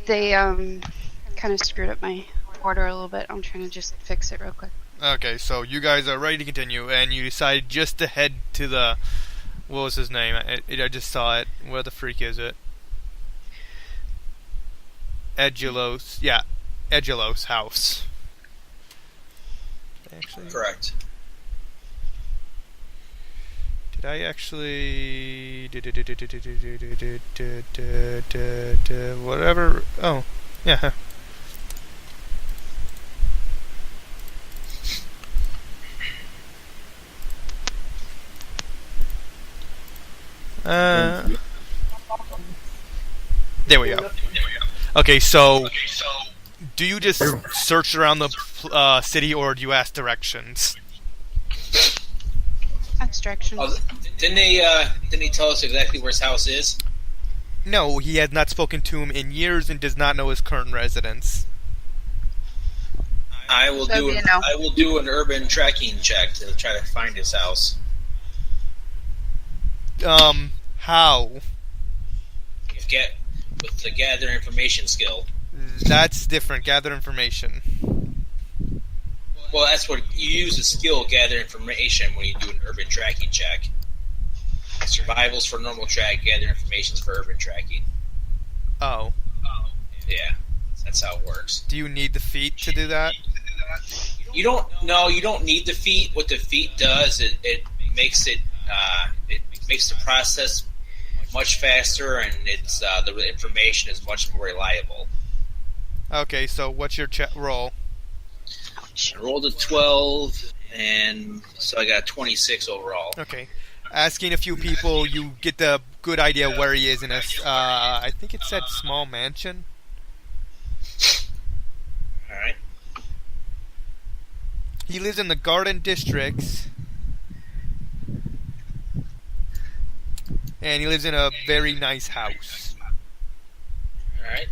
They kind of screwed up my order a little bit. I'm trying to just fix it real quick. Okay, so you guys are ready to continue, and you decide just to head to the... What was his name? I just saw it. Where the freak is it? Edulos. Yeah, Edulos' house. Actually, Correct. did I actually... Whatever... Oh, yeah. There we go. Okay, so do you just search around the city, or do you ask directions? Abstractions. Oh, didn't he tell us exactly where his house is? No, he has not spoken to him in years and does not know his current residence. I will do an urban tracking check to try to find his house. How? With the gather information skill. That's different. Gather information. Well, that's what you use the skill gather information when you do an urban tracking check. Survivals for normal track, gather information for urban tracking. Oh. Yeah, that's how it works. Do you need the feat to do that? You don't need the feat. What the feat does, it makes the process much faster, and it's the information is much more reliable. Okay, so what's your roll? I rolled a 12, and so I got a 26 overall. Okay. Asking a few people, you get the good idea where he is in a, I think it said small mansion. Alright. He lives in the Garden Districts. And he lives in a very nice house. Alright.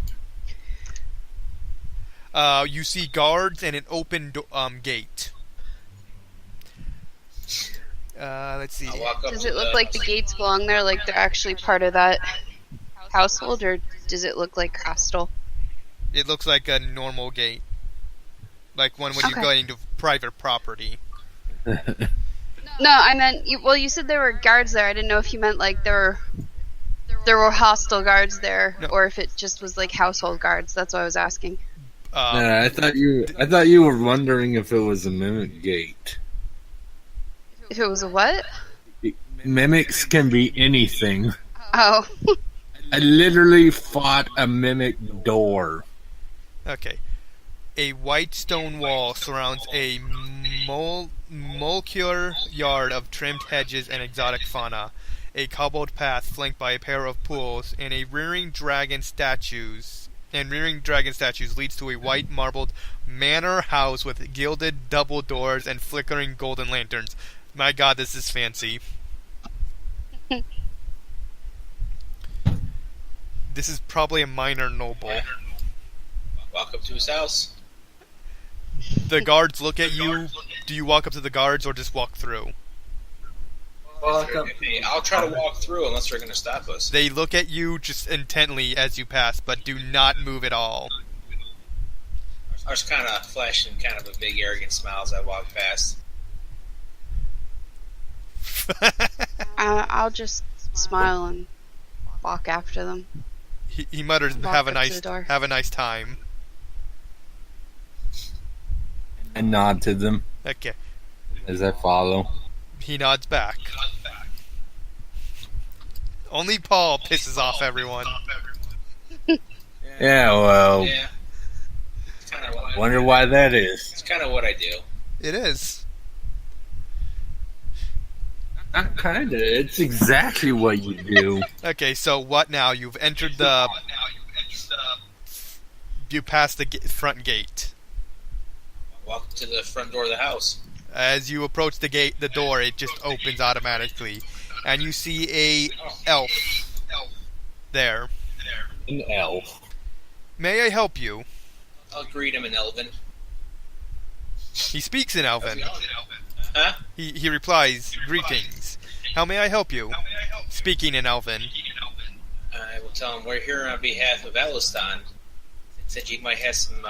You see guards and an open gate. Let's see. Does it look like the gates belong there, like they're actually part of that household, or does it look like hostile? It looks like a normal gate. Like one when you go into private property. No, I meant, you said there were guards there. I didn't know if you meant like there were hostile guards there, or if it just was like household guards. That's what I was asking. I thought you were wondering if it was a mimic gate. If it was a what? Mimics can be anything. Oh. I literally fought a mimic door. Okay. A white stone wall surrounds a molecular yard of trimmed hedges and exotic fauna. A cobbled path flanked by a pair of pools and rearing dragon statues leads to a white marbled manor house with gilded double doors and flickering golden lanterns. My god, this is fancy. This is probably a minor noble. Walk up to his house. The guards look at you. Do you walk up to the guards or just walk through? I'll try to walk through unless they're going to stop us. They look at you just intently as you pass, but do not move at all. I was kind of flashing kind of a big arrogant smile as I walked past. I'll just smile and walk after them. He mutters, "Have a nice time." And nod to them. Okay. As I follow. He nods back. Only Paul pisses off everyone. Yeah, well. Yeah. Wonder why that is. It's kind of what I do. It is. Not kinda. It's exactly what you do. Okay, so what now? You've entered the... You passed the front gate. Walk to the front door of the house. As you approach the door, it just opens automatically. And you see a elf there. An elf. May I help you? I'll greet him in Elven. He speaks in Elven. Huh? He replies, "Greetings. How may I help you?" Speaking in Elven. I will tell him we're here on behalf of Alistan. said you might have some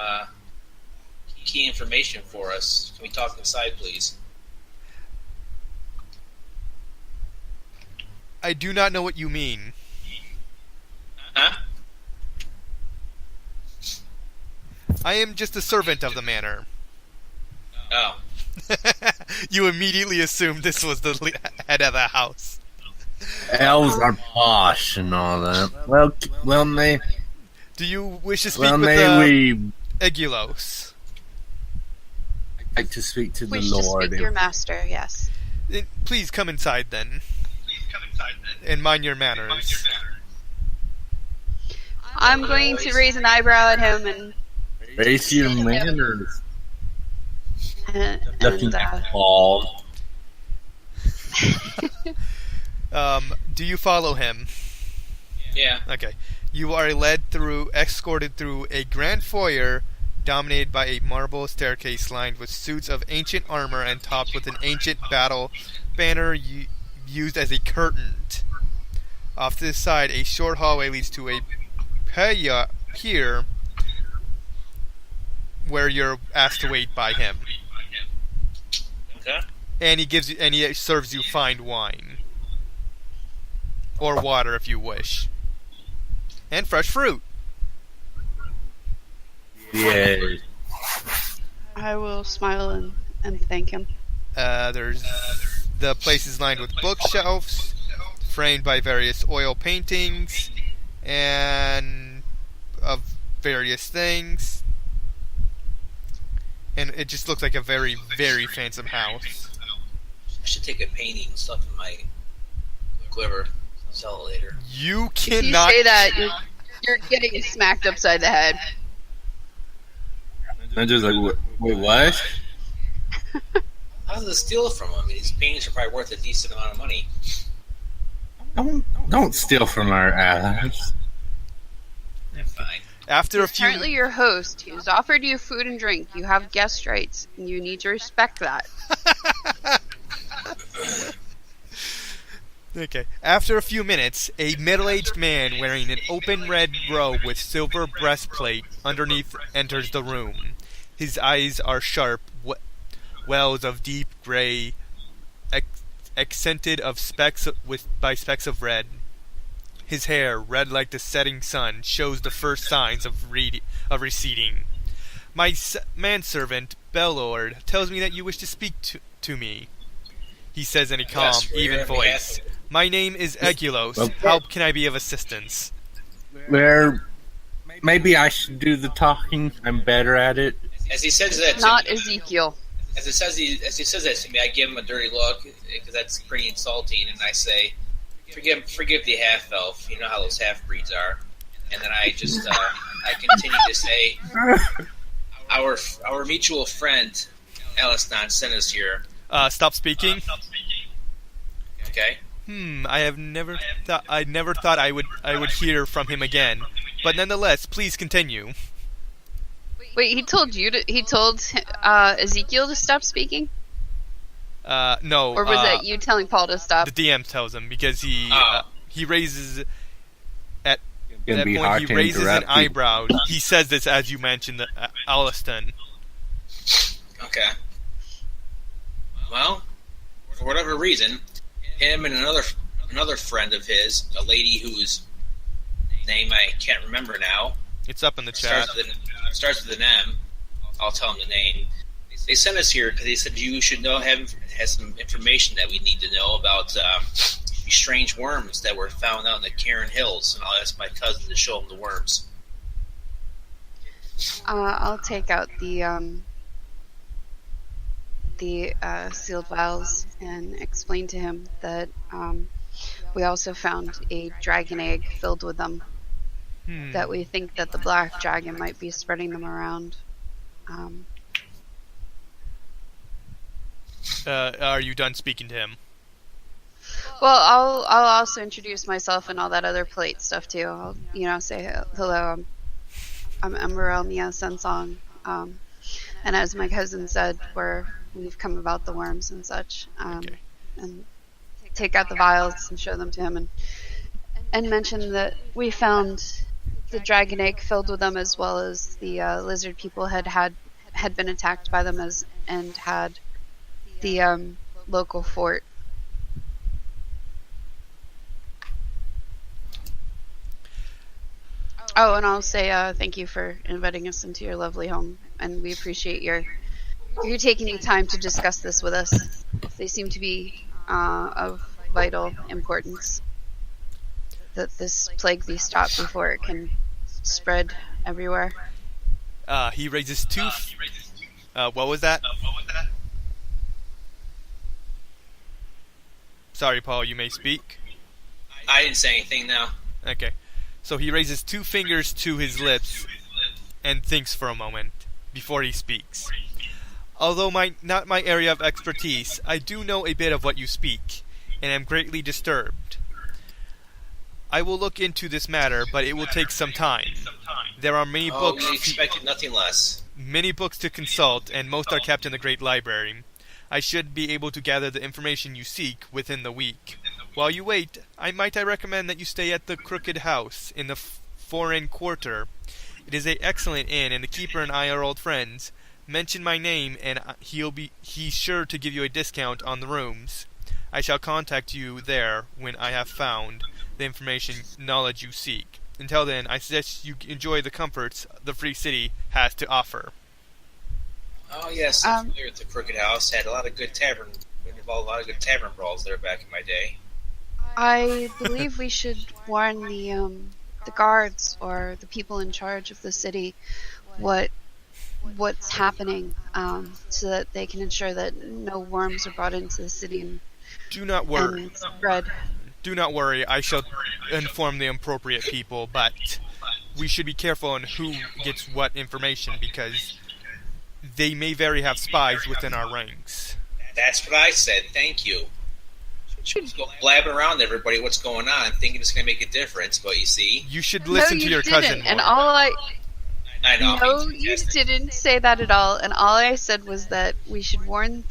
key information for us. Can we talk inside, please? I do not know what you mean. Huh? I am just a servant of the manor. Oh. You immediately assumed this was the head of the house. Elves are posh and all that. Well, may Do you wish to speak well with may we Egulos? like to speak to the Wish to Lord. speak to your master, yes. Please come inside then. And mind your manners. I'm going to raise an eyebrow at him and Raise your manners. Looking and bald. Do you follow him? Yeah. Okay. You are escorted through a grand foyer dominated by a marble staircase lined with suits of ancient armor and topped with an ancient battle banner used as a curtain. Off to the side, a short hallway leads to a pier where you're asked to wait by him. Okay. And he serves you fine wine. Or water if you wish. And fresh fruit. Yeah. I will smile and thank him. The place is lined with bookshelves, framed by various oil paintings, and of various things. And it just looks like a very, very fancy house. I should take a painting and stuff in my quiver. Sell it later. You If you cannot say that, you're getting smacked upside the head. I'm just like, wait, what? How does it steal from him? These paintings are probably worth a decent amount of money. Don't steal from our allies. Fine. After a He's few currently your host. He's offered you food and drink. You have guest rights, and you need to respect that. Okay. After a few minutes, a middle-aged man wearing an open red robe with silver breastplate underneath enters the room. His eyes are sharp wells of deep gray, accented by specks of red. His hair, red like the setting sun, shows the first signs of receding. My manservant, Bellord, tells me that you wish to speak to me. He says in a calm, Yes, we're even here. voice. My name is Egulos. Well, How can I be of assistance? Maybe I should do the talking. I'm better at it. As he says that, Not to me, Ezekiel. as he says that to me, I give him a dirty look because that's pretty insulting, and I say, "Forgive the half elf. You know how those half breeds are." And then I just I continue to say, "Our mutual friend, Alistan, sent us here." Stop speaking. Okay. I never thought I would hear from him again. But nonetheless, please continue. Wait, he told Ezekiel to stop speaking? No. Or was that you telling Paul to stop? The DM tells him because he raises at Gonna that be point hard he to raises an interrupt people. eyebrow. He says this as you mentioned, Alistan. Okay. Well, for whatever reason, him and another friend of his, a lady whose name I can't remember now, It's up in the chat. starts with an M. I'll tell him the name. They sent us here because they said you should has some information that we need to know about these strange worms that were found out in the Cairn Hills, and I'll ask my cousin to show him the worms. I'll take out the sealed vials and explain to him that we also found a dragon egg filled with them. That we think that the black dragon might be spreading them around. Are you done speaking to him? Well, I'll also introduce myself and all that other plate stuff too. I'll say hello. I'm Emerald Mia Sensong, and as my cousin said, we've come about the worms and such, Okay. and take out the vials and show them to him, and mention that we found the dragon egg filled with them, as well as the lizard people had been attacked by them and had the local fort. Oh, and I'll say thank you for inviting us into your lovely home, and we appreciate your taking the time to discuss this with us. They seem to be of vital importance that this plague be stopped before it can spread everywhere. He raises two. What was that? Sorry, Paul. You may speak. I didn't say anything now. Okay. So he raises 2 fingers to his lips and thinks for a moment before he speaks. Although not my area of expertise, I do know a bit of what you speak, and am greatly disturbed. I will look into this matter, but it will take some time. There are many books. We expected nothing less. Many books to consult, and most are kept in the Great Library. I should be able to gather the information you seek within the week. While you wait, I recommend that you stay at the Crooked House in the Foreign Quarter. It is an excellent inn, and the keeper and I are old friends. Mention my name, and he's sure to give you a discount on the rooms. I shall contact you there when I have found the knowledge you seek. Until then, I suggest you enjoy the comforts the Free City has to offer. Oh yes, I'm familiar with the Crooked House. Had a lot of good tavern. Involved a lot of good tavern brawls there back in my day. I believe we should warn the guards or the people in charge of the city what's happening, so that they can ensure that no worms are brought into the city and do not worry. And spread. Do not worry. I shall inform the appropriate people, but we should be careful on who gets what information because they may very have spies within our ranks. That's what I said. Thank you. Just go blabbing around to everybody what's going on, thinking it's going to make a difference, but you see... You should listen to your cousin more. And I know. No, you didn't say that at all, and all I said was that we should warn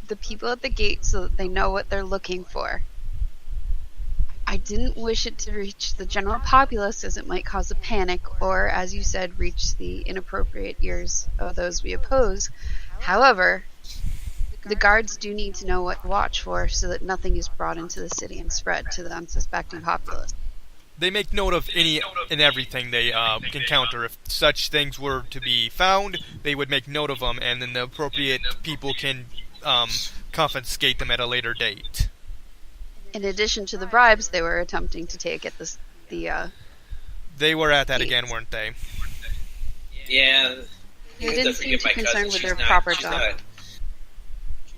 the people at the gate so that they know what they're looking for. I didn't wish it to reach the general populace as it might cause a panic, or, as you said, reach the inappropriate ears of those we oppose. However, the guards do need to know what to watch for so that nothing is brought into the city and spread to the unsuspecting populace. They make note of any and everything they encounter. If such things were to be found, they would make note of them, and then the appropriate people can confiscate them at a later date. In addition to the bribes they were attempting to take at They were at that again, weren't they? Yeah. They didn't seem too concerned with their proper job.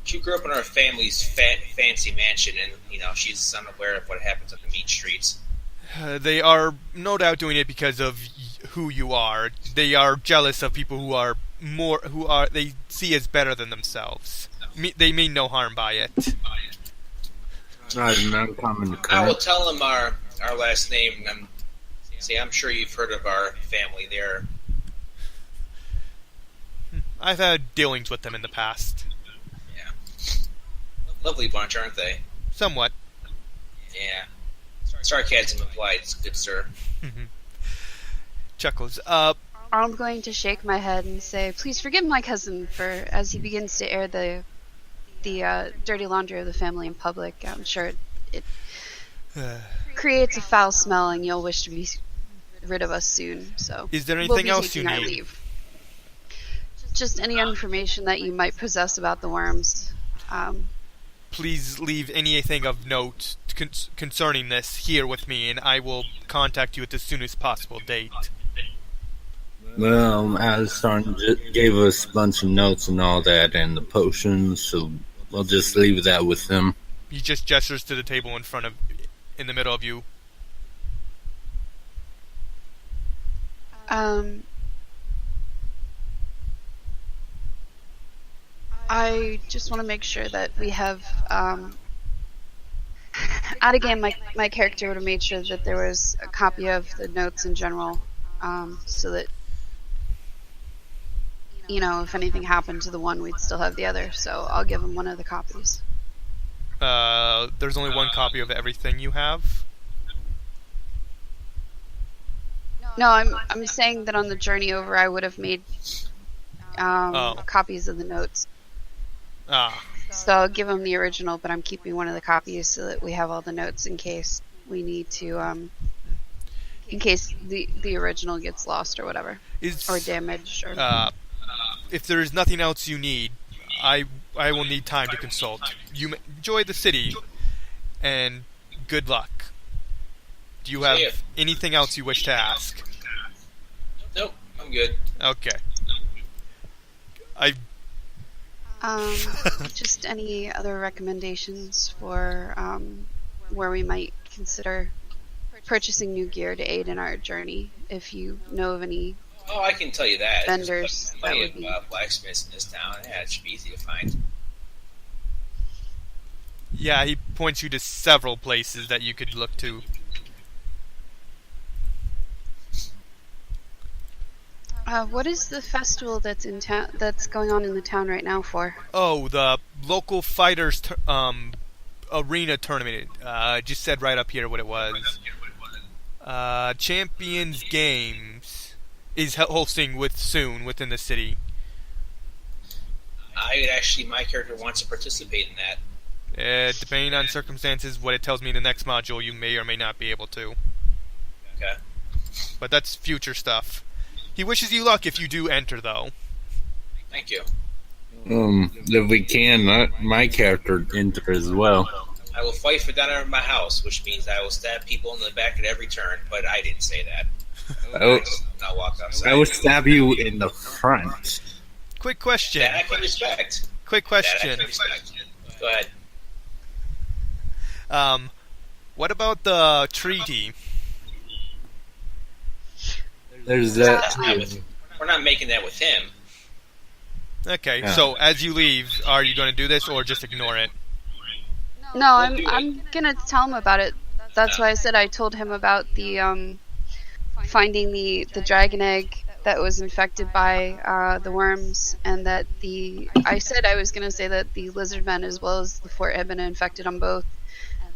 She grew up in her family's fancy mansion, and she's unaware of what happens on the mean streets. They are no doubt doing it because of who you are. They are jealous of people who they see as better than themselves. They mean no harm by it. I will tell them our last name. I'm sure you've heard of our family there. I've had dealings with them in the past. Yeah. Lovely bunch, aren't they? Somewhat. Yeah. Sarcasm implied, good sir. Chuckles. I'm going to shake my head and say, please forgive my cousin for as he begins to air the dirty laundry of the family in public. I'm sure it creates a foul smell, and you'll wish to be rid of us soon. So, is there anything else you need? Leave. Just any information that you might possess about the worms. Please leave anything of note concerning this here with me, and I will contact you at the soonest possible date. Well, Alistarn gave us a bunch of notes and all that, and the potions, so we'll just leave that with them. He just gestures to the table in the middle of you. I just want to make sure that we have, out of game, my character would have made sure that there was a copy of the notes in general, so that, if anything happened to the one, we'd still have the other. So I'll give him one of the copies. There's only one copy of everything you have? No, I'm saying that on the journey over, I would have made copies of the notes. Ah. So I'll give him the original, but I'm keeping one of the copies so that we have all the notes in case we need to, in case the original gets lost or whatever, or damaged. Or if there is nothing else you need, I will need time to consult. You enjoy the city, and good luck. Do you have anything else you wish to ask? Nope, I'm good. Okay. Just any other recommendations for where we might consider purchasing new gear to aid in our journey? If you know of any I can tell you that. vendors, There's that plenty would be. of blacksmiths in this town. Yeah, it should be easy to find. Yeah, he points you to several places that you could look to. What is the festival that's in town? That's going on in the town right now for? Oh, the local fighters arena tournament. I just said right up here what it was. Champions Games is hosting within the city. My character wants to participate in that. Depending on circumstances, what it tells me in the next module, you may or may not be able to. Okay. But that's future stuff. He wishes you luck if you do enter, though. Thank you. If we can, my character enter as well. I will fight for that in my house, which means I will stab people in the back at every turn, but I didn't say that. I'll walk outside. I will stab you in the front. Quick question. That I can respect. Quick question. Go ahead. What about the treaty? There's that. We're not making that with him. Okay, Yeah. so as you leave, are you going to do this or just ignore it? No, I'm gonna tell him about it. That's why I said I told him about the finding the dragon egg that was infected by the worms, and that I said I was gonna say that the lizard men as well as the fort had been infected on both,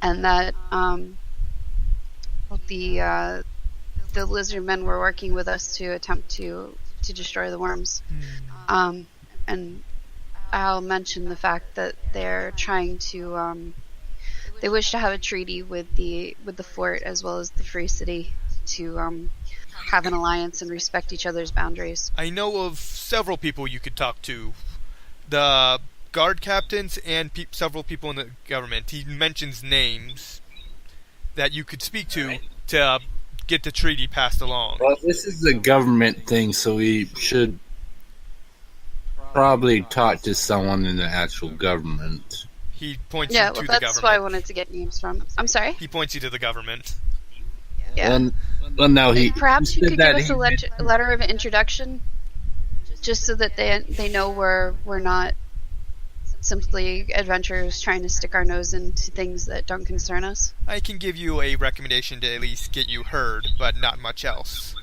and that the lizard men were working with us to attempt to destroy the worms. And I'll mention the fact that they're trying to they wish to have a treaty with the fort as well as the free city to have an alliance and respect each other's boundaries. I know of several people you could talk to. The guard captains and several people in the government. He mentions names that you could speak to get the treaty passed along. Well, this is a government thing, so we should probably talk to someone in the actual government. He points you to the government. That's why I wanted to get names from. I'm sorry? He points you to the government. Yeah. Well, no, Perhaps you could that give us a letter of introduction, just so that they know we're not simply adventurers trying to stick our nose into things that don't concern us. I can give you a recommendation to at least get you heard, but not much else.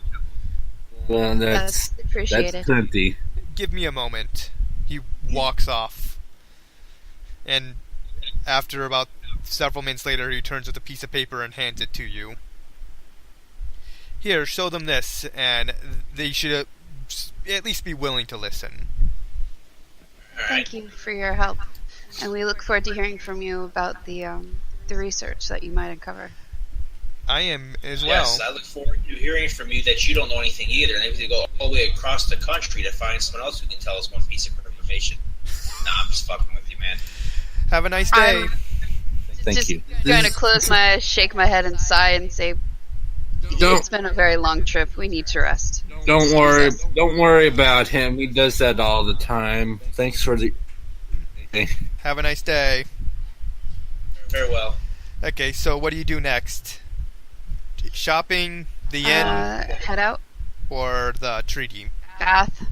Well, That's appreciated. That's plenty. Give me a moment. He walks off. And after about several minutes later, he turns with a piece of paper and hands it to you. Here, show them this, and they should at least be willing to listen. Thank you for your help, and we look forward to hearing from you about the research that you might uncover. I am as well. Yes, I look forward to hearing from you that you don't know anything either, and maybe go all the way across the country to find someone else who can tell us one piece of information. Nah, I'm just fucking with you, man. Have a nice day. Thank you. I'm going to close my eyes, shake my head, and sigh, and say, "It's been a very long trip. We need to rest." Don't worry about him. He does that all the time. Thanks for the. Have a nice day. Farewell. Okay, so what do you do next? Shopping, the inn, Head out. or the treaty? Bath.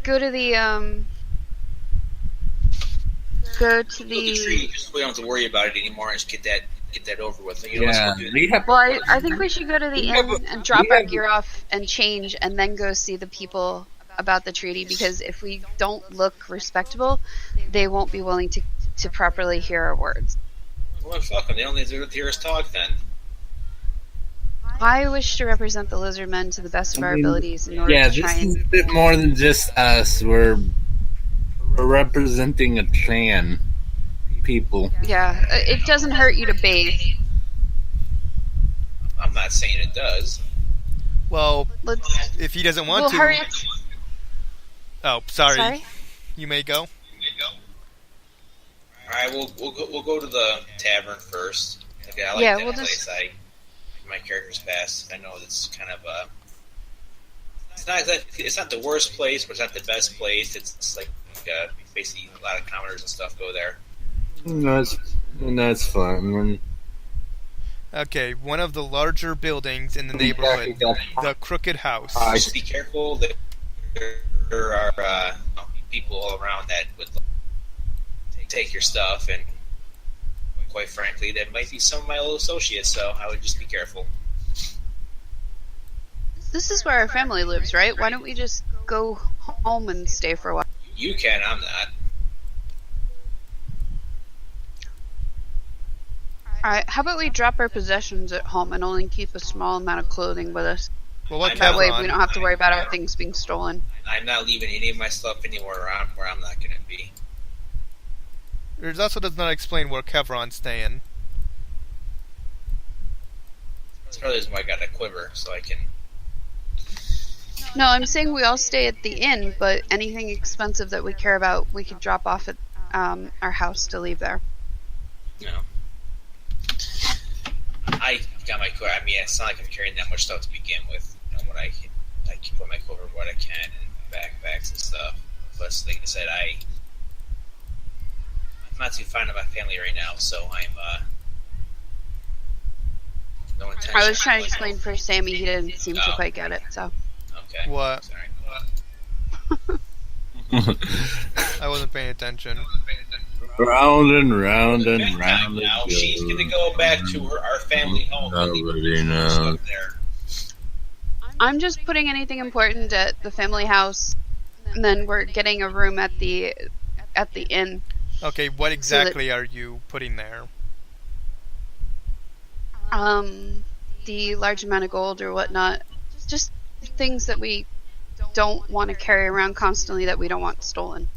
Go to the Go to the tree. Just we don't have to worry about it anymore. And just get that over with. Well, I think we should go to the inn and drop our gear off and change, and then go see the people about the treaty. Because if we don't look respectable, they won't be willing to properly hear our words. Well, fuck them. They don't need to hear us talk then. I wish to represent the Lizardmen to the best of our abilities in order Yeah, to try this is and... a bit more than just us. We're representing a clan. People. Yeah, it doesn't hurt you to bathe. I'm not saying it does. Well, Let's... if he doesn't want We'll to... hurry. Oh, sorry. Sorry? You may go. Alright, we'll go to the tavern first. Okay, I like Yeah, that we'll place. just... My character's past. I know it's kind of it's not the worst place, but it's not the best place. It's like basically a lot of commoners and stuff go there. That's fine. Okay, one of the larger buildings in the neighborhood, the Crooked House. Just be careful. There are people all around that would take your stuff, and quite frankly, that might be some of my old associates. So I would just be careful. This is where our family lives, right? Why don't we just go home and stay for a while? You can. I'm not. Alright, how about we drop our possessions at home and only keep a small amount of clothing with us? Well, what That way Kevron? we don't have to worry about our things being stolen. I'm not leaving any of my stuff anywhere around where I'm not going to be. It also does not explain where Kevron's staying. That's probably the reason why I got a quiver, so I can... No, I'm saying we all stay at the inn, but anything expensive that we care about, we could drop off at our house to leave there. No. I got my quiver. I mean, it's not like I'm carrying that much stuff to begin with. You know, what I keep on my quiver what I can, and backpacks and stuff. Plus, like I said, I'm not too fond of my family right now, so I'm no intention. I was trying to explain for Sammy, he didn't seem to quite get it, so... Okay. What? Sorry. I wasn't paying attention. Round and round and round. Now she's gonna go back to our family home. Nobody knows. There. I'm just putting anything important at the family house, and then we're getting a room at the inn. Okay, what exactly are you putting there? The large amount of gold or whatnot. Just things that we don't want to carry around constantly that we don't want stolen.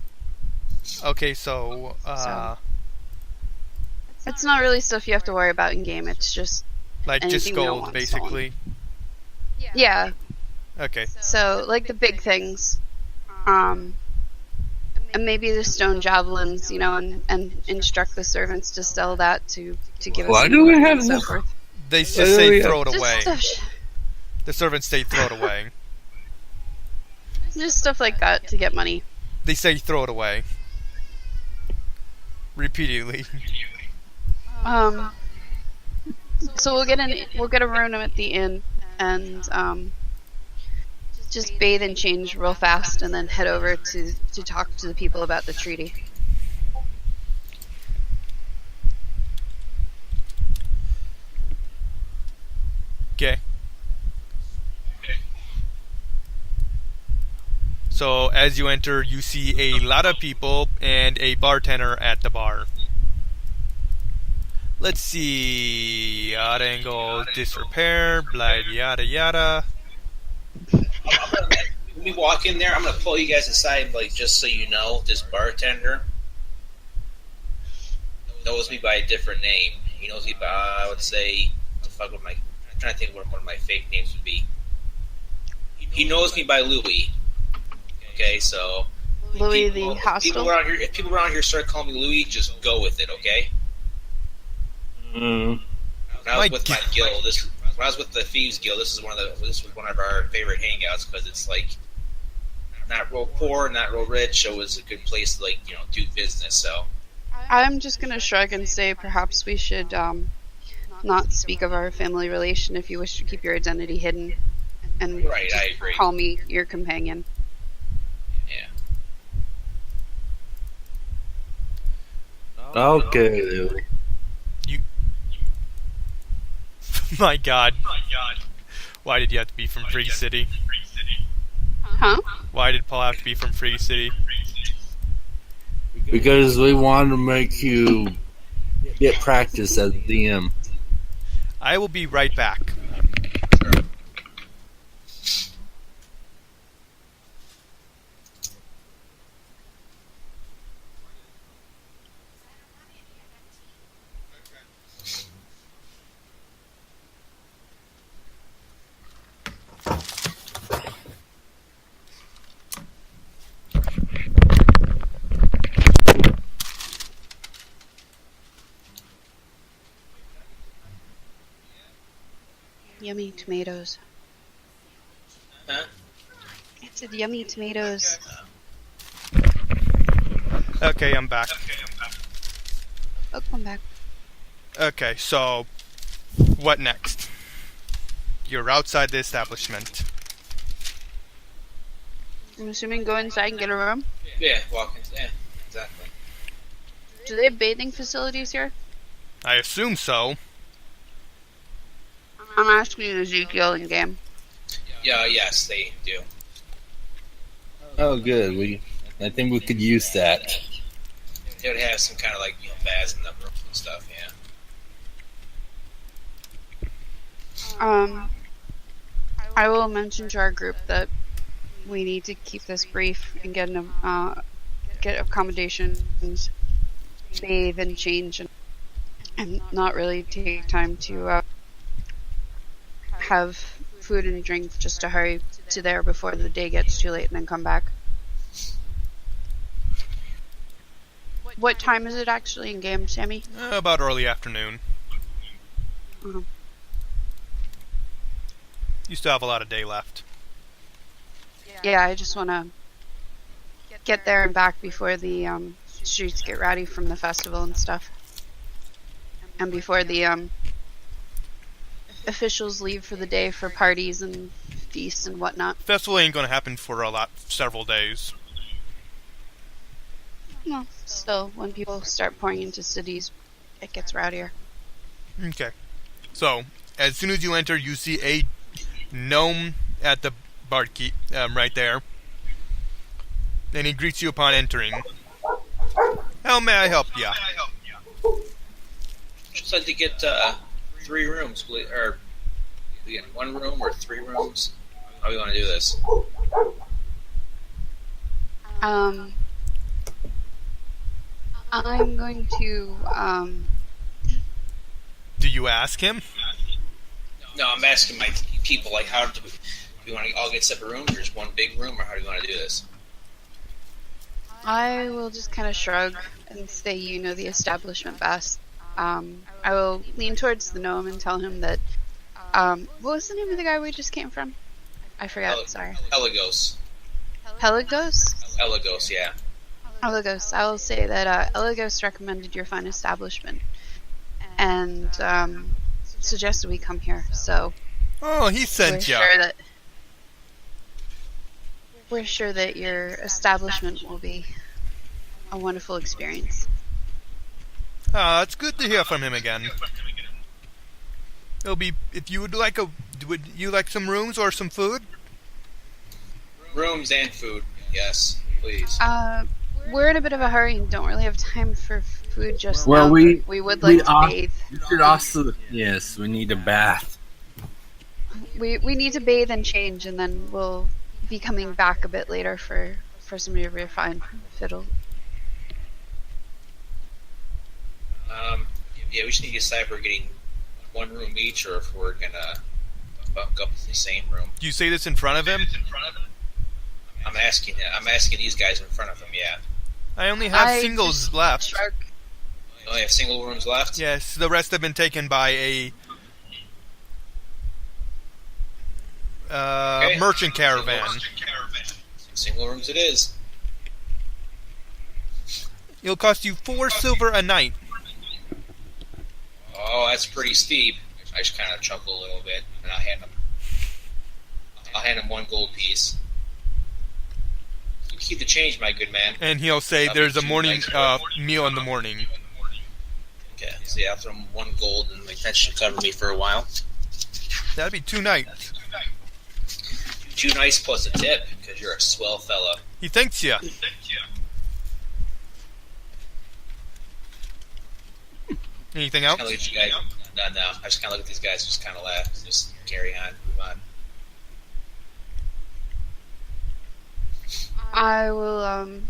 Okay, so, It's not really stuff you have to worry about in game, it's just like just anything we don't gold, want basically. yeah. Okay. So, like the big things. And maybe the stone javelins, and instruct the servants to sell that to give us. Why do we have so this? forth. They just say throw it Just away. stuff, The servants say throw it away. just stuff like that to get money. They say throw it away. Repeatedly. So we'll get a room at the inn and just bathe and change real fast, and then head over to talk to the people about the treaty. Okay. So as you enter, you see a lot of people and a bartender at the bar. Let's see. Odd angle, disrepair, blah yada yada. When we walk in there, I'm gonna pull you guys aside, like just so you know, this bartender knows me by a different name. He knows me by, I would say, I'm trying to think what one of my fake names would be. He knows me by Louis. Okay, so Louis the hostile. If people around here start calling me Louis, just go with it, okay? When I was with my guild, when I was with the Thieves Guild, this was one of our favorite hangouts because it's like not real poor, not real rich, so it was a good place to do business. So I'm just gonna shrug and say perhaps we should not speak of our family relation if you wish to keep your identity hidden, and right, I agree. Call me your companion. Yeah. Okay, Louis. My God. Why did you have to be from Free City? Huh? Why did Paul have to be from Free City? Because we want to make you get practice as DM. I will be right back. Yummy tomatoes. Huh? I said yummy tomatoes. Okay, I'm back. Oh, come back. Okay, so what next? You're outside the establishment. I'm assuming go inside and get a room. Yeah, walk into. Yeah, exactly. Do they have bathing facilities here? I assume so. I'm asking Ezekiel in game. Yeah, yes, they do. Oh, good. I think we could use that. They would have some kind of baths in the rooms and stuff. Yeah. I will mention to our group that we need to keep this brief and get accommodations, bathe and change, and not really take time to have food and drink just to hurry to there before the day gets too late and then come back. What time is it actually in game, Sammy? About early afternoon. Uh-huh. You still have a lot of day left. Yeah, I just want to get there and back before the streets get rowdy from the festival and stuff. And before the officials leave for the day for parties and feasts and whatnot. Festival ain't gonna happen for several days. No, still, when people start pouring into cities, it gets rowdier. Okay. So, as soon as you enter, you see a gnome at the barkeep, right there. And he greets you upon entering. How may I help ya? Just like to get 3 rooms, please. Or we get 1 room or 3 rooms. How do we want to do this? I'm going to, Do you ask him? No, I'm asking my people, how do we want to all get separate rooms, or just one big room, or how do you want to do this? I will just kind of shrug and say you know the establishment best. I will lean towards the gnome and tell him that, what was the name of the guy we just came from? I forgot, sorry. Eligos. Pelagos? Eligos, yeah. Eligos. I will say that Eligos recommended your fine establishment and suggested we come here. So Oh, he sent ya. We're sure that your establishment will be a wonderful experience. Ah, it's good to hear from him again. It'll be if you would you like some rooms or some food? Rooms and food, yes, please. We're in a bit of a hurry and don't really have time for food just Well, now. we Would like to bathe. We should also, yes, we need a bath. We need to bathe and change, and then we'll be coming back a bit later for some of your fine fiddle. Yeah, we should need to decide if we're getting 1 room each, or if we're gonna bunk up in the same room. Do you say this in front of him? I'm asking these guys in front of them. Yeah. I only have singles left. You only have single rooms left. Yes, the rest have been taken by a merchant caravan. Single rooms it is. It'll cost you 4 silver a night. Oh, that's pretty steep. I just kind of chuckle a little bit, and I'll hand him 1 gold piece. You keep the change, my good man. And he'll say there's a morning meal in the morning. Okay, so yeah, I'll throw him 1 gold, and that should cover me for a while. That'd be 2 nights. 2 nights plus a tip, because you're a swell fella. He thanks ya. Anything else? No. I just kind of look at these guys and just kind of laugh and just carry on, move on. I will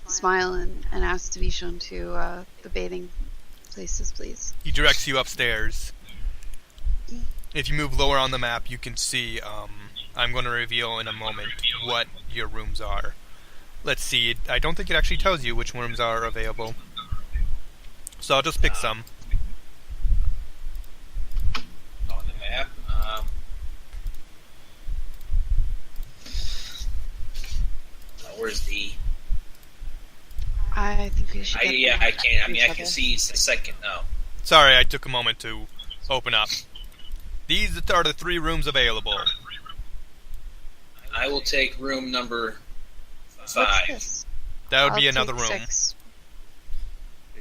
smile and ask to be shown to the bathing places, please. He directs you upstairs. If you move lower on the map, you can see, I'm going to reveal in a moment what your rooms are. Let's see, I don't think it actually tells you which rooms are available. So I'll just pick some. Where's E? I think we should. I can't. I mean, I can see it's the second. No. Sorry, I took a moment to open up. These are the 3 rooms available. I will take room number 5. What's this? That would I'll be another take room. 6.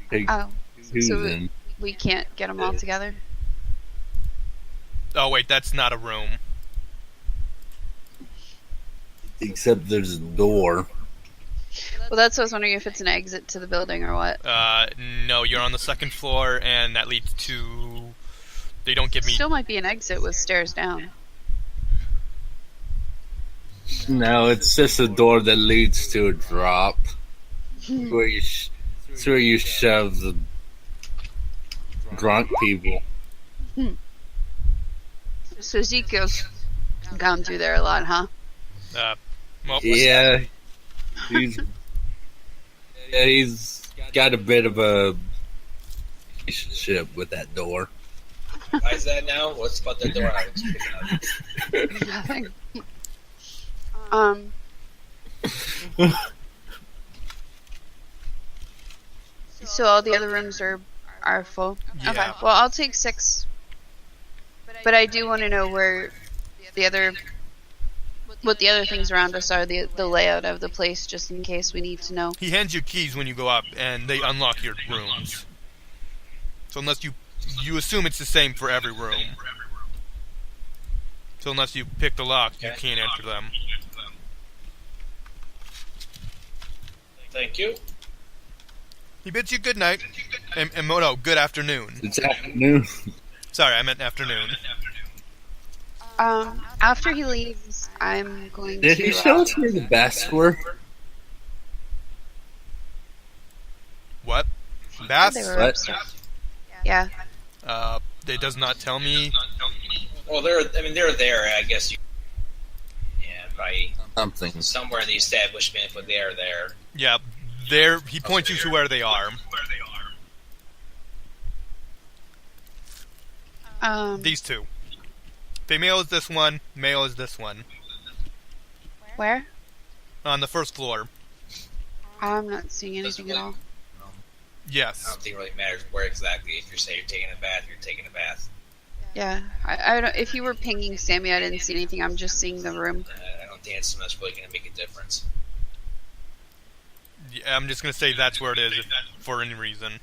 Take Oh, 2 so then. we can't get them all together. Oh wait, that's not a room. Except there's a door. Well, that's what I was wondering if it's an exit to the building or what. No, you're on the 2nd floor, and that leads to... They don't give me... Still might be an exit with stairs down. No, it's just a door that leads to a drop. It's where you shove the drunk people. So Zeke goes gone through there a lot, huh? Well, Yeah, he's got a bit of a relationship with that door. Why is that now? What's about the door? I was picking up. Nothing. So all the other rooms are full. Yeah. Okay. Well, I'll take 6. But I do want to know where the other, what the other things around us are, the layout of the place, just in case we need to know. he hands you keys when you go up, and they unlock your rooms. So unless you assume it's the same for every room. So unless you pick the lock, you can't enter them. Thank you. He bids you good night. No, good afternoon. It's afternoon. Sorry, I meant afternoon. After he leaves, I'm going Did to... he show us where the baths were? What? They Baths? were What? upstairs. Yeah. It does not tell me. Well, they're there. I guess you. Yeah, probably Something. somewhere in the establishment, but they are there. Yeah, there. He points you to where they are. These 2. Female is this one. Male is this one. Where? On the 1st floor. I'm not seeing anything at all. I Yes. don't think it really matters where exactly. If you say you're taking a bath, you're taking a bath. Yeah. I don't. If you were pinging Sammy, I didn't see anything. I'm just seeing the room. I don't think it's that's really going to make a difference. Yeah, I'm just gonna say that's where it is for any reason.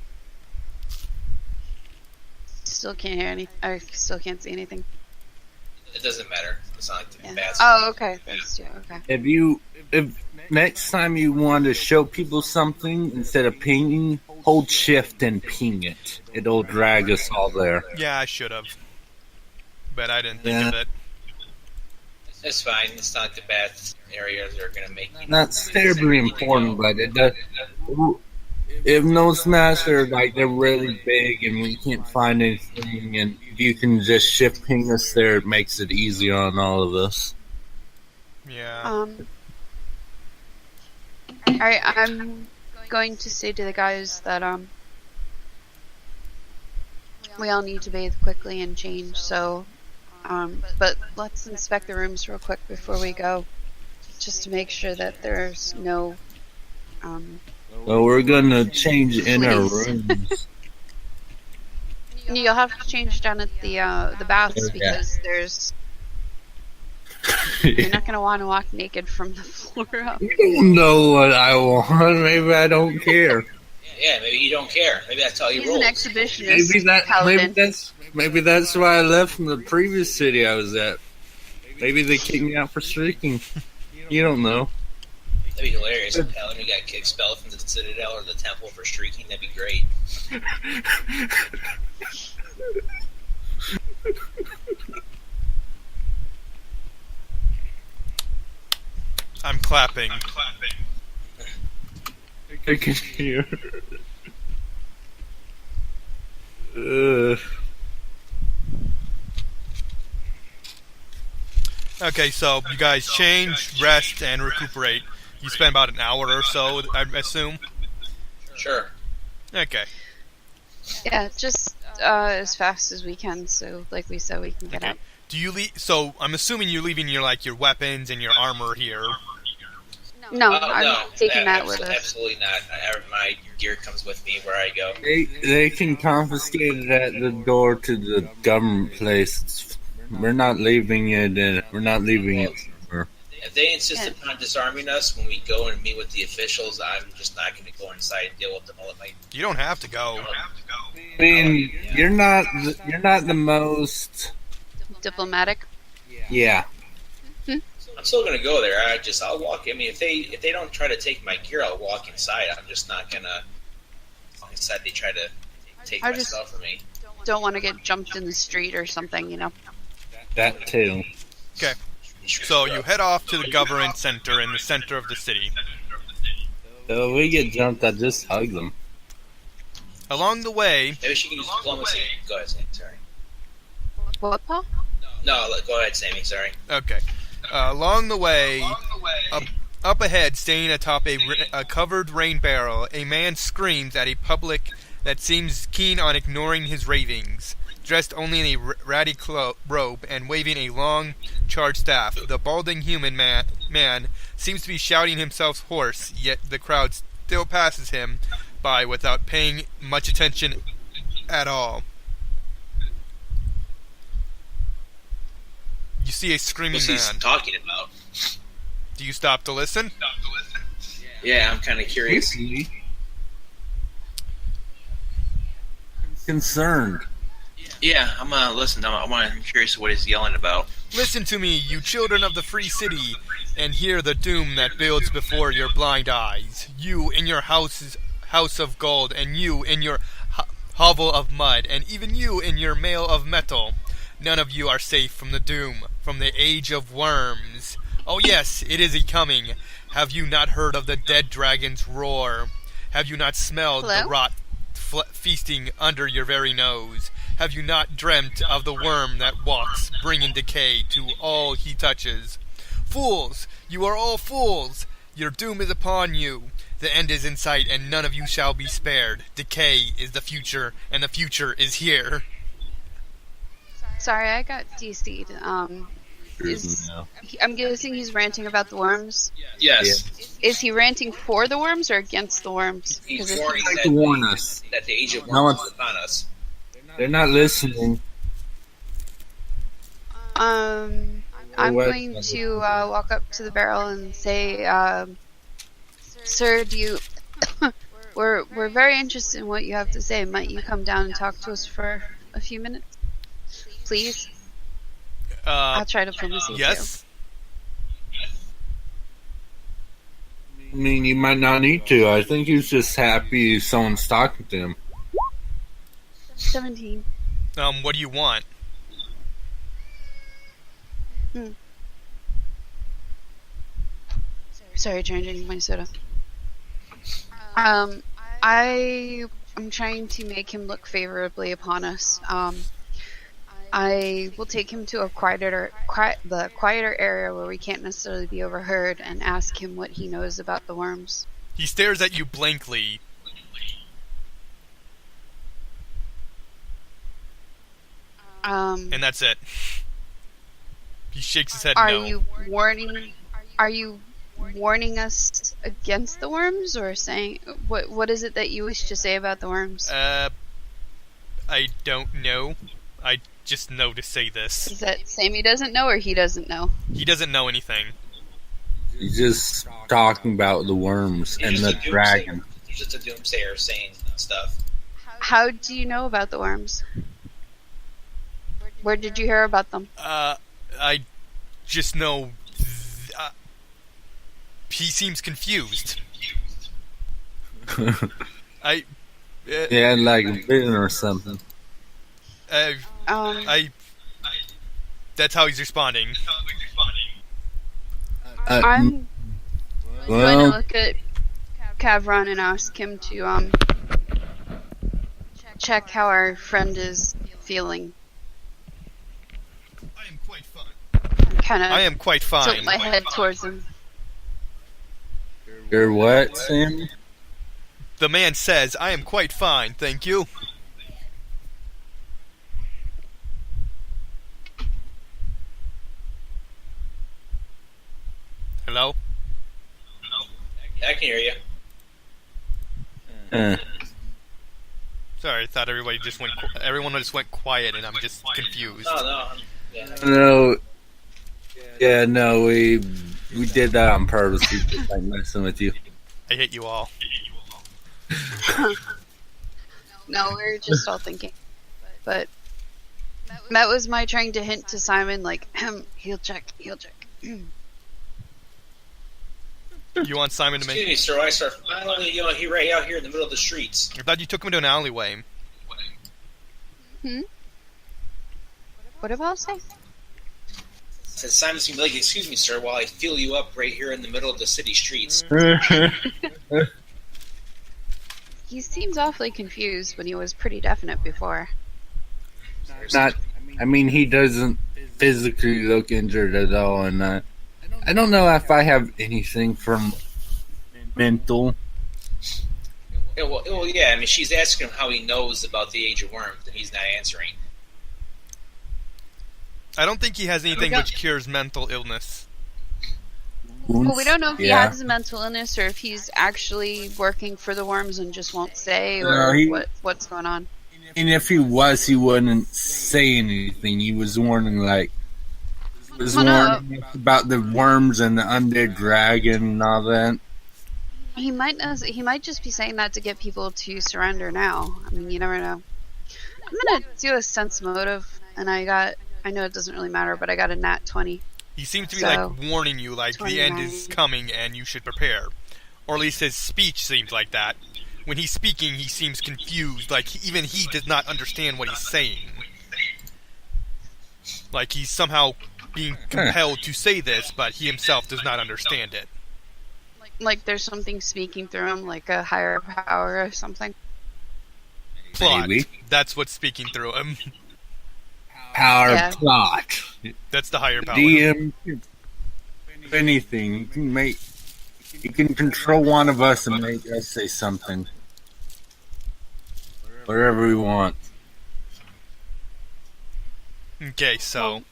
Still can't hear any. I still can't see anything. It doesn't matter. It's not like the Yeah. baths. Oh, okay. That's too. Okay. If next time you want to show people something, instead of pinging, hold shift and ping it. It'll drag us all there. Yeah, I should have, but I didn't think of it. It's fine. It's not like the bath areas are going to make. That's terribly important, but it does. If those maps are like they're really big and we can't find anything, and you can just shift ping us there, it makes it easier on all of us. Yeah. Alright, I'm going to say to the guys that we all need to bathe quickly and change. So, but let's inspect the rooms real quick before we go, just to make sure that there's no Well, we're gonna change in our Please. rooms. You'll have to change down at the baths Yeah. because there's. You're not gonna want to walk naked from the floor up. You don't know what I want. Maybe I don't care. Yeah, maybe you don't care. Maybe that's how you He's roll. an exhibitionist. Maybe paladin. that's why I left from the previous city I was at. Maybe they kicked me out for streaking. You don't know. That'd be hilarious. If Paladin got kick expelled from the Citadel or the Temple for streaking. That'd be great. I'm clapping. I can hear. Okay, so you guys change, rest, and recuperate. You spend about an hour or so, I assume. Sure. Okay. Yeah, just as fast as we can. So, like we said, we can get Okay. out. Do you leave? So I'm assuming you're leaving your your weapons and your armor here. No, Oh I'm no, taking that with us. absolutely not. My gear comes with me where I go. They can confiscate it at the door to the government place. We're not leaving it in. We're not leaving it somewhere. If they insist Yeah. upon disarming us when we go and meet with the officials, I'm just not going to go inside and deal with them all at night. You don't have to go. I mean, you're not the most. Diplomatic. Yeah. I'm still going to go there. I'll walk. I mean, if they don't try to take my gear, I'll walk inside. I'm just not going to walk inside. They try to take I my just- stuff from me. Don't want to get jumped in the street or something, you know. That too. Okay. So you head off to the government center in the center of the city. So if we get jumped, I just hug them. Along the way, Maybe she can use diplomacy. Go ahead, Sammy. Sorry. What, Paul? No, go ahead, Sammy. Sorry. okay. Along the way, up ahead, standing atop a covered rain barrel, a man screams at a public that seems keen on ignoring his ravings. Dressed only in a ratty robe and waving a long, charged staff, the balding human man seems to be shouting himself hoarse, yet the crowd still passes him by without paying much attention at all. You see a screaming What's he man. talking about? Do you stop to listen? Yeah, I'm kind of curious. Concerned. Yeah, I'm listen. I'm curious what he's yelling about. Listen to me, you children of the free city, and hear the doom that builds before your blind eyes. You in your house of gold, and you in your hovel of mud, and even you in your mail of metal. None of you are safe from the doom, from the age of worms. Oh yes, it is coming. Have you not heard of the dead dragon's roar? Have you not smelled Hello? the rot feasting under your very nose? Have you not dreamt of the worm that walks, bringing decay to all he touches? Fools! You are all fools! Your doom is upon you. The end is in sight, and none of you shall be spared. Decay is the future, and the future is here. Sorry, I got DC'd. I'm guessing he's ranting about the worms. Yes. Is he ranting for the worms or against the worms? He's 'Cause if warning Like to warn us. that the age of No worms one's- is upon us. They're not listening. I'm what- going to walk up to the barrel and say, "Sir, do you? we're very interested in what you have to say. Might you come down and talk to us for a few minutes, please? I'll try diplomacy Yes? I mean, you might not need to. I think he's just happy someone's talking to him. too. 17. What do you want? Sorry, changing my soda. I'm trying to make him look favorably upon us. I will take him to the quieter area where we can't necessarily be overheard and ask him what he knows about the worms. He stares at you blankly. And that's it. He shakes his head Are no. you warning us against the worms, or saying what is it that you wish to say about the worms? I don't know. I just know to say this. Is that Sammy doesn't know, or he doesn't know? He doesn't know anything. He's just talking about the worms and He's the just a dragon. He's just a doomsayer saying stuff. How do you know about the worms? Where did you hear about them? I just know. He seems confused. I. Yeah, like a vision or something. That's how he's responding. I'm going to Well, look at Cavron and ask him to check how our friend is feeling. I am quite fine. Kind I of am quite tilt fine. my head towards him. you're what, Sam? The man says, I am quite fine, thank you. Hello? I can hear you. Sorry, I thought everyone just went quiet, and I'm just confused. No. Yeah. No. Yeah, no, we did that on purpose. We just like messing with you. I hate you all. No, we were just all thinking. But that was my trying to hint to Simon, like, he'll check. You want Simon to make... Excuse me, sir. I start finally, he right out here in the middle of the streets. I thought you took him to an alleyway. What did I say? Said Simon seemed like, excuse me, sir, while I fill you up right here in the middle of the city streets. He seems awfully confused when he was pretty definite before. I mean, he doesn't physically look injured at all, and I don't know if I have anything from mental. Yeah, well, yeah, I mean, she's asking him how he knows about the Age of Worms, and he's not answering. I don't think he has anything which cures mental illness. Well, we don't know if he has a mental illness or if he's actually working for the worms and just won't say, or what's going on. And if he was, he wouldn't say anything. He was warning, warning about the worms and the undead dragon and all that. He might just be saying that to get people to surrender now. I mean, you never know. I'm gonna do a sense motive, and I know it doesn't really matter, but I got a nat 20. He seems to be warning you, 29. The end is coming and you should prepare. Or at least his speech seems like that. When he's speaking, he seems confused, even he does not understand what he's saying. Like he's somehow being compelled to say this, but he himself does not understand it. Like there's something speaking through him, like a higher power or something. Plot. Maybe. That's what's speaking through him. Plot. That's the higher power. DM, if anything, you can control one of us and make us say something. Whatever we want. Okay, so...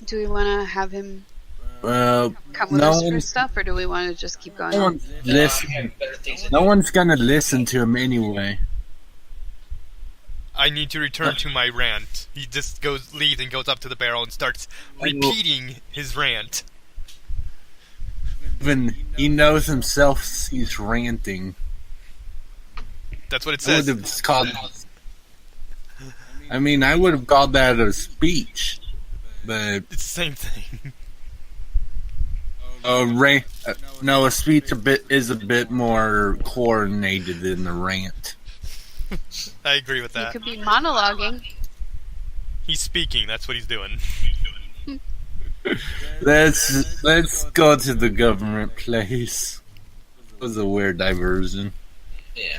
Do we want to have him come with us for stuff, or do we want to just keep going on? No one's gonna listen to him anyway. I need to return to my rant. He just leaves and goes up to the barrel and starts repeating his rant. Even he knows himself he's ranting. That's what it says. I would have called that a speech, but it's the same thing. No, a speech is a bit more coordinated than the rant. I agree with that. He could be monologuing. He's speaking. That's what he's doing. Let's go to the government place. It was a weird diversion.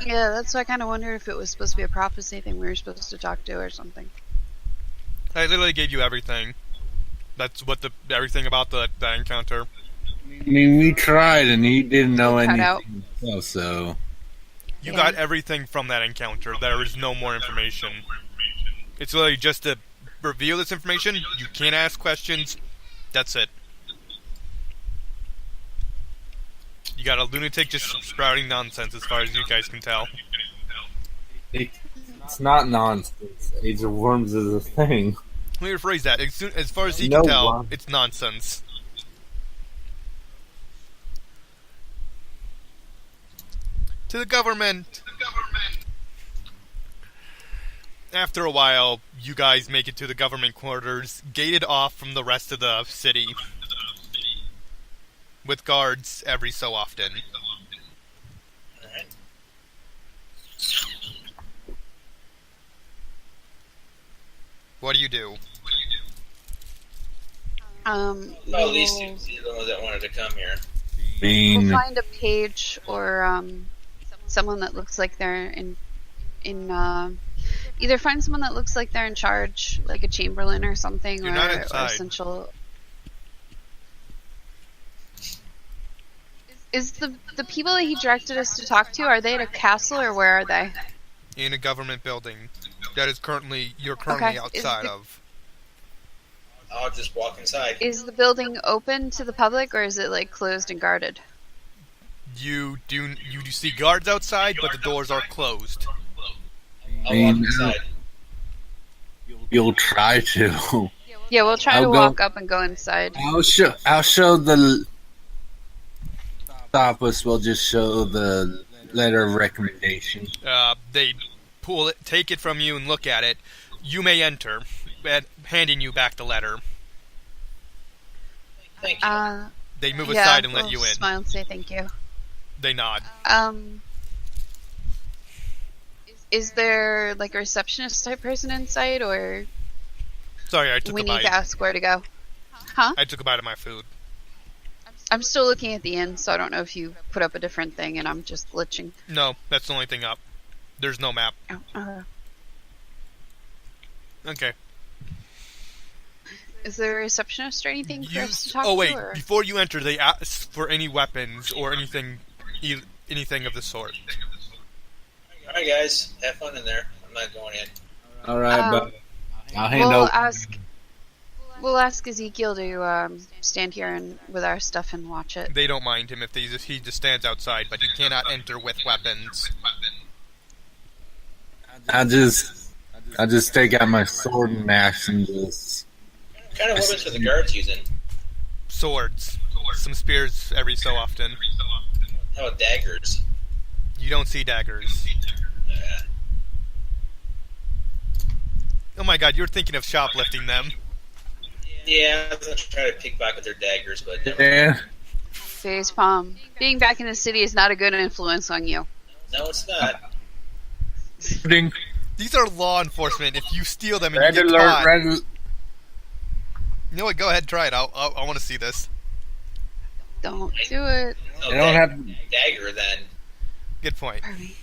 Yeah, that's why I kind of wonder if it was supposed to be a prophecy thing we were supposed to talk to or something. I literally gave you everything. That's what everything about that encounter. I mean, we tried and he didn't know anything. So you got everything from that encounter. There is no more information. It's literally just to reveal this information. You can't ask questions. That's it. You got a lunatic just sprouting nonsense as far as you guys can tell. It's not nonsense. Age of Worms is a thing. Let me rephrase that. As far as he can tell, it's nonsense. To the government! After a while, you guys make it to the government quarters, gated off from the rest of the city. With guards every so often. What do you do? Well, at least you're the ones that wanted to come here. We'll find a page or someone that looks like they're in either find someone that looks like they're in charge, like a chamberlain or something, or essential. Is the people that he directed us to talk to, are they at a castle or where are they? In a government building that is you're currently outside of. I'll just walk inside. Is the building open to the public, or is it like closed and guarded? You do see guards outside, but the doors are closed. I'll walk inside. You'll try to. Yeah, we'll try to walk up and go inside. I'll show the. Stop us. We'll just show the letter of recommendation. They pull it, take it from you, and look at it. You may enter, handing you back the letter. Thank you. They move aside and let we'll you in. Smile and say thank you. They nod. Is there like a receptionist type person inside, or Sorry, I took we a need bite. to ask where to go? Huh? I took a bite of my food. I'm still looking at the inn, so I don't know if you put up a different thing and I'm just glitching. No, that's the only thing up. There's no map. Oh, Okay. is there a receptionist or anything for us to talk Oh wait, to? Or? before you enter, they ask for any weapons or anything of the sort. Alright, guys. Have fun in there. I'm not going in. All right, but I'll hand over. We'll ask Ezekiel to stand here and with our stuff and watch it. They don't mind him if he just stands outside, but he cannot enter with weapons. I just take out my sword and axe and just. What kind of weapons are the guards using? Swords. Some spears every so often. How about daggers? You don't see daggers. Oh my god, you're thinking of shoplifting them. Yeah, I was going to try to pickpocket their daggers, but never. Yeah. Facepalm. Being back in the city is not a good influence on you. No, it's not. Ding. These are law enforcement. If you steal them and Red you get alert! caught... Red. You know what, go ahead, try it. I want to see this. Don't do it. No, They don't have. dagger then. Good point. Harvey.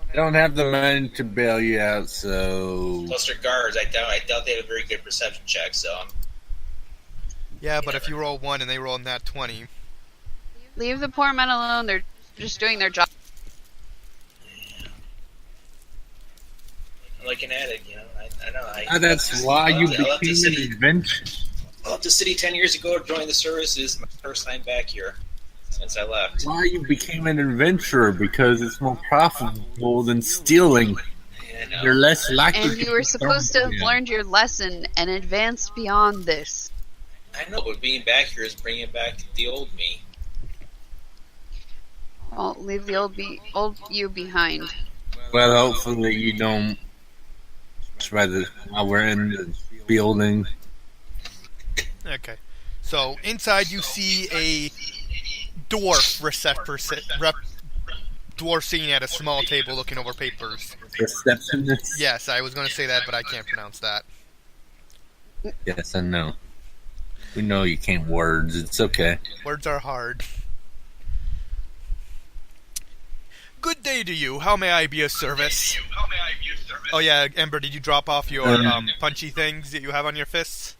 They don't have the money to bail you out, so. Plus their guards, I doubt they have a very good perception check, so Yeah, but if you roll 1 and they roll nat 20... Leave the poor men alone. They're just doing their job. I'm like an addict, you know. I know. That's why you I left the became city. an adventurer. I left the city 10 years ago to join the service. This is my first time back here since I left. Why you became an adventurer? Because it's more profitable than stealing. Yeah, I know. You're less likely. And you were supposed to have learned your lesson and advanced beyond this. I know, but being back here is bringing back the old me. Well, leave the old you behind. Well, hopefully you don't. While we're in the building. Okay. So, inside you see a dwarf dwarf sitting at a small table looking over papers. Receptionist? Yes, I was going to say that, but I can't pronounce that. Yes, I know. We know you can't words. It's okay. Words are hard. Good day to you. How may I be of service? Oh yeah, Ember, did you drop off your punchy things that you have on your fists?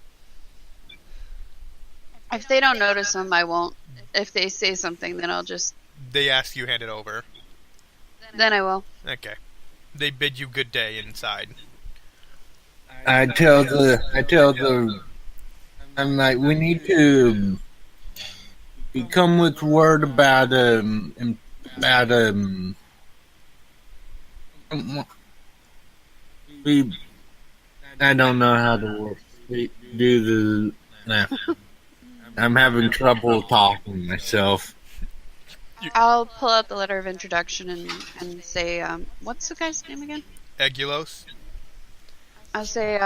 If they don't notice them, I won't. If they say something, then I'll just... They ask you hand it over. Then I will. Okay. They bid you good day inside. I tell the I'm like, we need to come with word about we I don't know how to work. We do the nah. I'm having trouble talking myself. I'll pull out the letter of introduction and say, what's the guy's name again? Egulos? I'll say,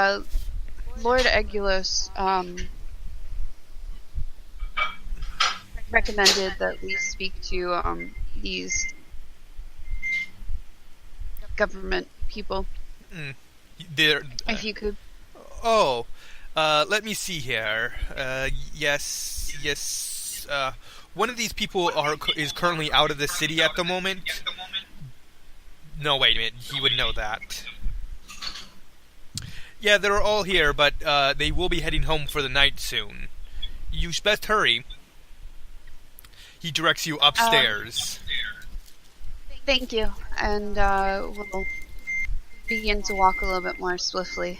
Lord Egulos, recommended that we speak to, these government people. If you could. Oh, let me see here. Yes. One of these people is currently out of the city at the moment. No, wait a minute. He would know that. Yeah, they're all here, but they will be heading home for the night soon. You best hurry. He directs you upstairs. Thank you. And we'll begin to walk a little bit more swiftly.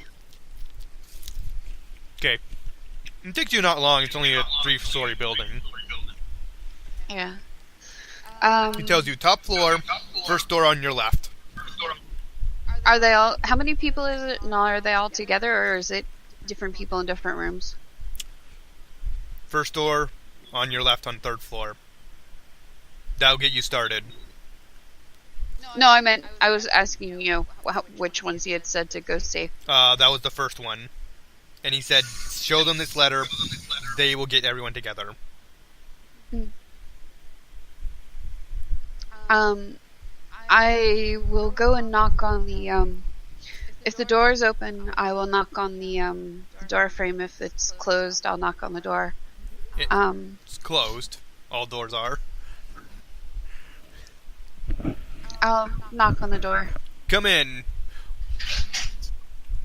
Okay. It takes you not long. It's only a 3-story building. Yeah. He tells you top floor, first door on your left. Are they all? How many people is it? And are they all together, or is it different people in different rooms? First door on your left on 3rd floor. That'll get you started. No, I was asking you which ones you had said to go see. That was the first one. And he said, show them this letter. They will get everyone together. I will go and knock on the, if the door is open, I will knock on the door frame. If it's closed, I'll knock on the door. It's closed. All doors are. I'll knock on the door. Come in.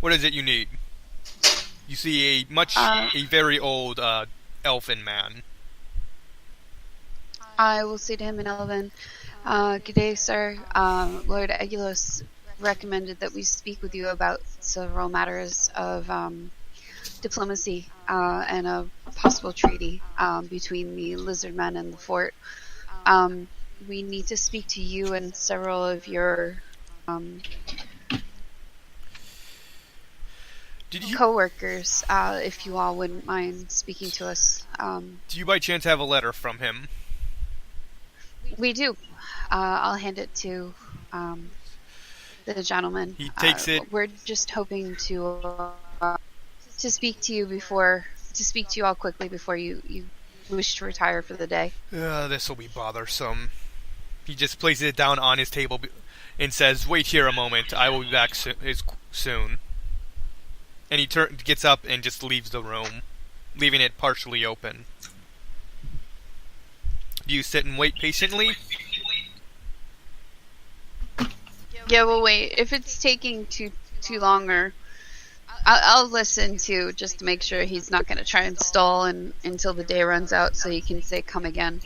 What is it you need? You see a very old elfin man. I will say to him in Elven, good day, sir. Lord Aguilos recommended that we speak with you about several matters of diplomacy and a possible treaty between the lizard men and the fort. We need to speak to you and several of your co-workers, if you all wouldn't mind speaking to us. Do you by chance have a letter from him? We do. I'll hand it to the gentleman. He takes it. We're just hoping to speak to you all quickly before you wish to retire for the day. This will be bothersome. He just places it down on his table and says, wait here a moment, I will be back soon. And he gets up and just leaves the room, leaving it partially open. Do you sit and wait patiently? Yeah, we'll wait. If it's taking too long, or I'll listen to, just to make sure he's not going to try and stall until the day runs out, so he can say come again.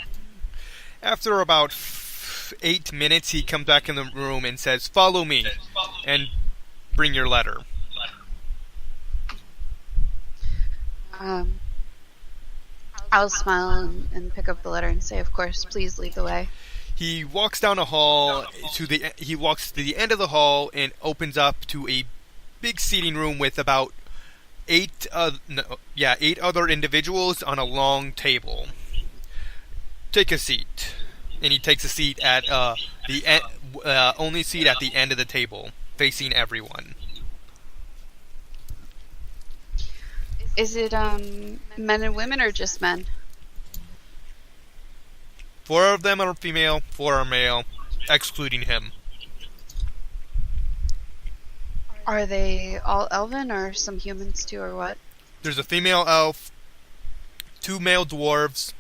After about 8 minutes, he comes back in the room and says, follow me, and bring your letter. I'll smile and pick up the letter and say, of course, please lead the way. He walks down a hall he walks to the end of the hall and opens up to a big seating room with about 8 other individuals on a long table. Take a seat. And he takes a seat at the only seat at the end of the table, facing everyone. Is it men and women or just men? 4 of them are female, 4 are male, excluding him. Are they all elven or some humans too, or what? There's a female elf, 2 male dwarves,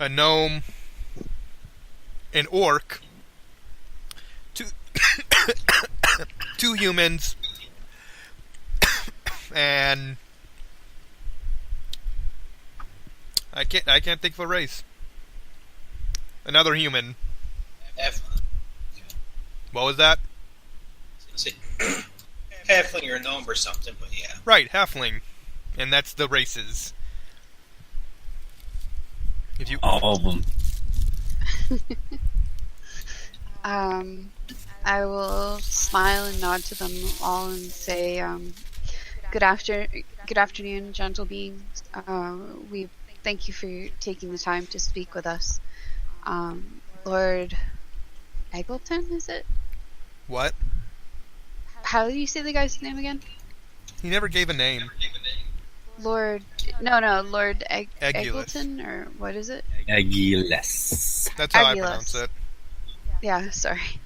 a gnome, an orc, 2 humans, and I can't think of a race. Another human. What was that? Halfling or a gnome or something, but yeah. Right, halfling, and that's the races. All of them. I will smile and nod to them all and say, good afternoon, gentle beings. We thank you for taking the time to speak with us. Lord Eggleton, is it? What? How do you say the guy's name again? He never gave a name. Lord Eggleton, or what is it? Aguiles. That's how Aguiles. I pronounce it. Yeah, sorry.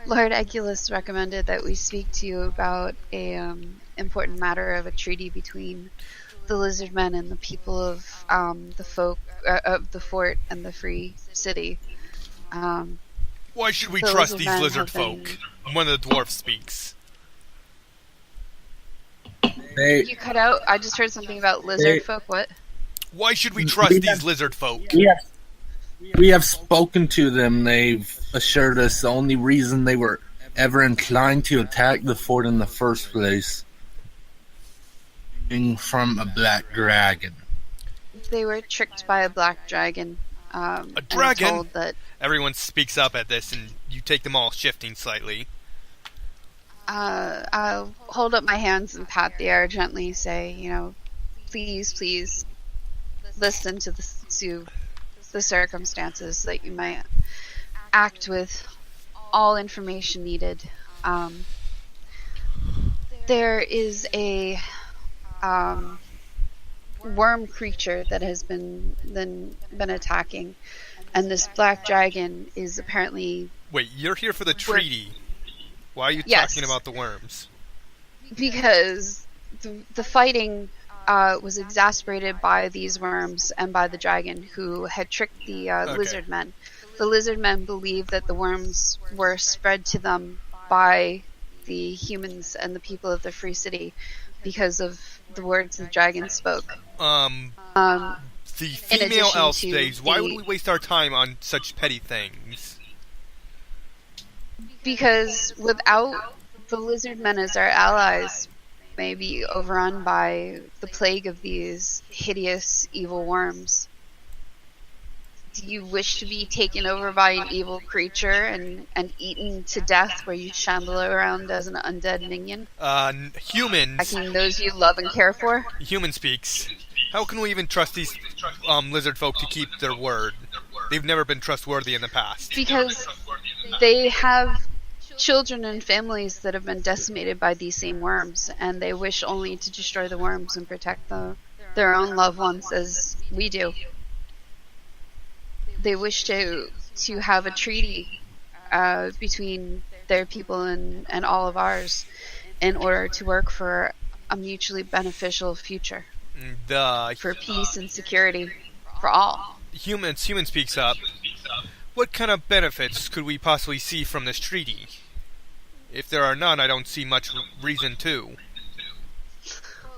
Lord Aguiles recommended that we speak to you about a important matter of a treaty between the lizard men and the people of the fort and the free city. Why should we the trust lizard these men lizard have been- folk? One of the dwarves speaks. You cut out. I just heard something about lizard folk. What? Why should we trust these lizard folk? We have spoken to them. They've assured us the only reason they were ever inclined to attack the fort in the first place from a black dragon. They were tricked by a black dragon. A dragon? And told that Everyone speaks up at this, and you take them all shifting slightly. I'll hold up my hands and pat the air gently, say, please listen to the circumstances that you might act with all information needed. There is a worm creature that has been attacking, and this black dragon is apparently... Wait, you're here for the treaty. Why are you talking about the worms? Because the fighting was exacerbated by these worms and by the dragon, who had tricked the lizard men. The lizard men believed that the worms were spread to them by the humans and the people of the Free City because of the words the dragon spoke. The female elf stays. Why would we waste our time on such petty things? Because without the lizard men as our allies, may be overrun by the plague of these hideous evil worms. Do you wish to be taken over by an evil creature and eaten to death where you shamble around as an undead minion? Humans. Attacking those you love and care for? Human speaks. How can we even trust these lizard folk to keep their word? They've never been trustworthy in the past. Because they have children and families that have been decimated by these same worms, and they wish only to destroy the worms and protect their own loved ones as we do. They wish to have a treaty between their people and all of ours in order to work for a mutually beneficial future. For peace and security for all. Human speaks up. What kind of benefits could we possibly see from this treaty? If there are none, I don't see much reason to.